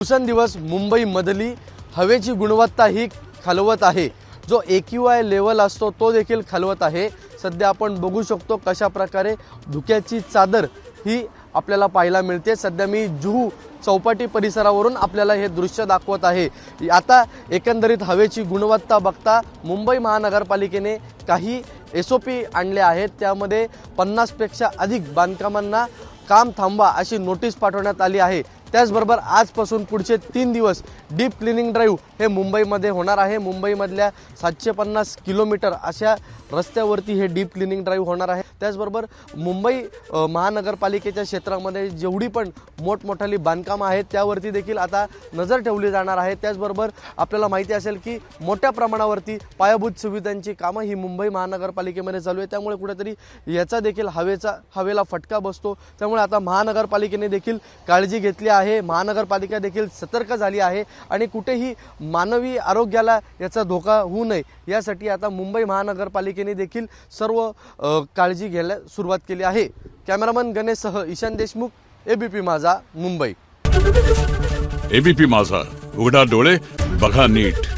दिवसेंदिवस मुंबईमधली हवेची गुणवत्ता ही खालवत आहे। जो AQI लेवल असतो तो देखील खालवत आहे। सध्या आपण बघू शकतो कशा प्रकारे धुक्याची चादर ही आपल्याला पाहायला मिळते। सध्या मी जुहू चौपाटी परिसरावरून आपल्याला हे दृश्य दाखवत आहे। आता एकंदरीत हवेची गुणवत्ता बघता मुंबई महानगरपालिकेने काही SOP आणले आहेत। त्यामध्ये 50 पेक्षा अधिक बांधकामांना काम थांबवा अशी नोटीस पाठवण्यात आली आहे। त्याचबरोबर आजपासून पुढचे 3 दिवस डीप क्लिनिंग ड्राइव्ह हे मुंबईमध्ये होणार आहे। मुंबईमधल्या 750 किलोमीटर अशा रस्त्यावरती हे डीप क्लिनिंग ड्राइव्ह होणार आहे। त्याचबरोबर मुंबई महानगरपालिकेच्या क्षेत्रामध्ये जेवढी पण मोठमोठाली बांधकामं आहेत त्यावरती देखील आता नजर ठेवली जाणार आहे। त्याचबरोबर आपल्याला माहिती असेल की मोठ्या प्रमाणावरती पायाभूत सुविधांची कामं ही मुंबई महानगरपालिकेमध्ये चालू आहे। त्यामुळे कुठेतरी याचा देखील हवेला फटका बसतो। त्यामुळे आता महानगरपालिकेने देखील काळजी घेतली आहे। महानगरपालिका देखील सतर्क झाली आहे आणि कुठेही मानवी आरोग्याला याचा धोका होऊ नये यासाठी आता मुंबई महानगरपालिकेने देखील सर्व काळजी घ्यायला सुरुवात केली आहे। कॅमेरामन गणेशसह ईशान देशमुख, ABP माझा, मुंबई। ABP माझा, उघडा डोळे बघा नीट।